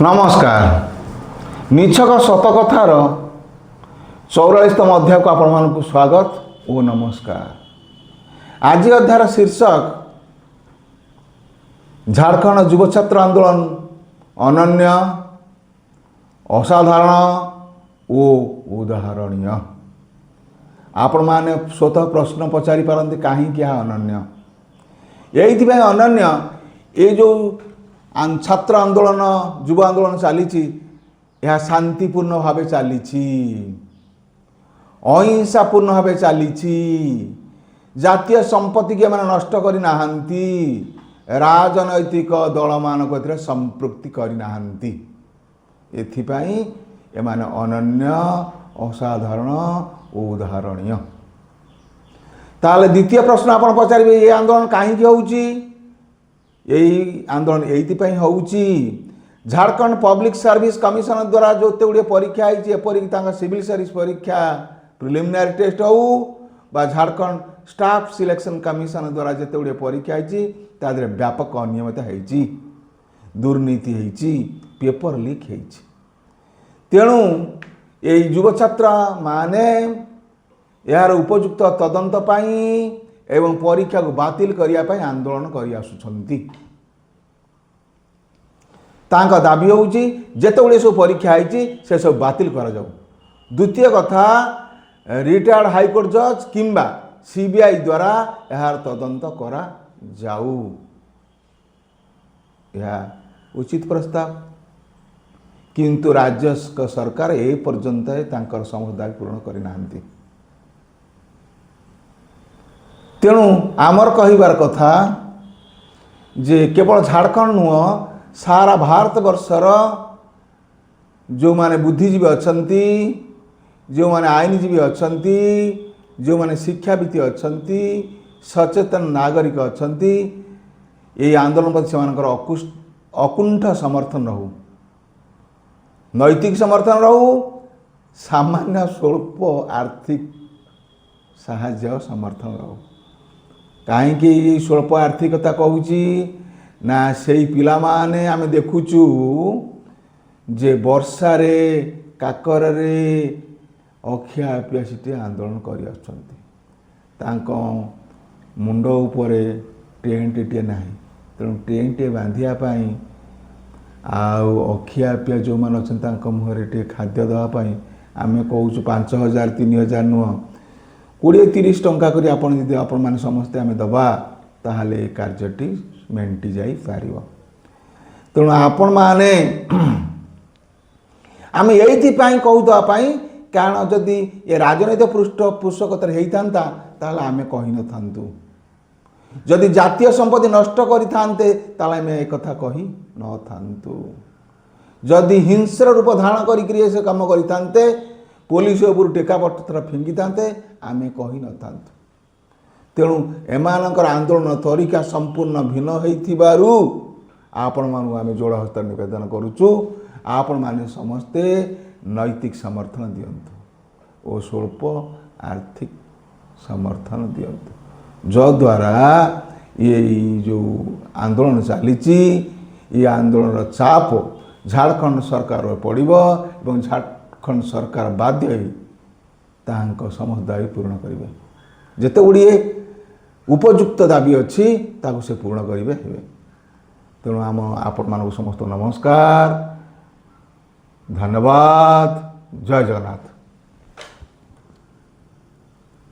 नमस्कार। निछक सत कथार 44तम अध्याय को आपण स्वागत और नमस्कार। आज अध्यायर शीर्षक झारखंड युव छात्र आंदोलन अनन्य असाधारण और उदाहरणीय। आपण माने स्वतः प्रश्न पचारि पारंती कहीं अनन्य ये अनन्य ये जो छात्र आंदोलन युव आंदोलन चली यह शांतिपूर्ण भाव चली अहिंसापूर्ण भाव चली जातीय संपत्ति के मैंने नष्ट करना राजनैतिक दल मान संपृक्ति करना एथिपाई एमाने अनन्य असाधारण उदाहरणीय। ताले द्वितीय प्रश्न आप पचारे ये आंदोलन कहीं होउची यही आंदोलन ये होउची झारखंड पब्लिक सर्विस कमिशन द्वारा जो गुड़े परीक्षा होपरिक सिविल सर्विस परीक्षा प्रिलिमिनारी टेस्ट हो बा झारखंड स्टाफ सिलेक्शन कमिशन द्वारा जिते गुड़े परीक्षा होती व्यापक अनियमित होती दुर्नीति होती पेपर लीक होती। तेणु ये युव छात्र माने यार उपयुक्त तदंत पाई एवं परीक्षा को बातिल करने आंदोलन कर आसुछंती। तांका दाबी होउची जेते गुड़े सब परीक्षा होती से सब बातिल करा जाऊ। द्वितीय कथा रिटायर्ड हाईकोर्ट जज किंबा सीबीआई द्वारा यार तदंत करा जाऊ। यह उचित प्रस्ताव किंतु राज्य सरकार ए पर्यंत तांकर समस्त दाबी पूर्ण करना। तेणु आमर कहिबार कथा जे केवल झारखंड नुह सारा भारत वर्षर जो माने बुद्धिजीवी अछंती जो माने आईनजीवी अछंती जो माने शिक्षाविद अछंती सचेतन नागरिक अछंती ये आंदोलन प्रति से अकुंठ समर्थन रहू नैतिक समर्थन रहू सामान्य स्वल्प आर्थिक साहाय्य समर्थन रहू। कहीं स्वल्प आर्थिकता कहूँ ना से पिला माने आम देखुचु जे वर्षा रे काकर रे अखिया पियासी आंदोलन कर मुंड उपरे टेंट टे ना तेणु टेंट बांधापी अखिया पिया जो मैंने अच्छा मुहर टे खाद्य देवाई आम कहूँ 5000 3000 नुह 20-30 टंका करी आपण मैंने समस्ते आम दबा ताहले कार्यटी मेंटी जाई पारिबो। तेणु आपण माने आम ये कहूदापाई कारण जदि ये राजनैतिक पृष्ठपोषकतार होता ताहले आम कही न थांतु जदि जातीय संपत्ति नष्ट करिथांते ताहले आम एक कथा कही न थांतु जदि हिंस्र रूप धारण करी से काम करिथांते पुलिस उपर टेका पत्र फिंगी थांते आम कही न थांतु। तेणु एमानकर आंदोलन तरीका संपूर्ण भिन्न होइथिबारु आपण मानु आमे जोड़ हस्त निवेदन करूचु आपण माने समस्ते नैतिक समर्थन दियंतु और स्वल्प आर्थिक समर्थन दियंतु जो द्वारा ये जो आंदोलन चलीची ये आंदोलन चाप झारखंड सरकार पड़िबो एवं झारखंड सरकार बाध्य होई तांको समस्त दाबी पूर्ण करिवे जेते गुड़िए उपयुक्त दाबी अच्छी ताको से पूर्ण करेंगे। तेणु आम आपण मानक समस्त नमस्कार धन्यवाद जय जगन्नाथ।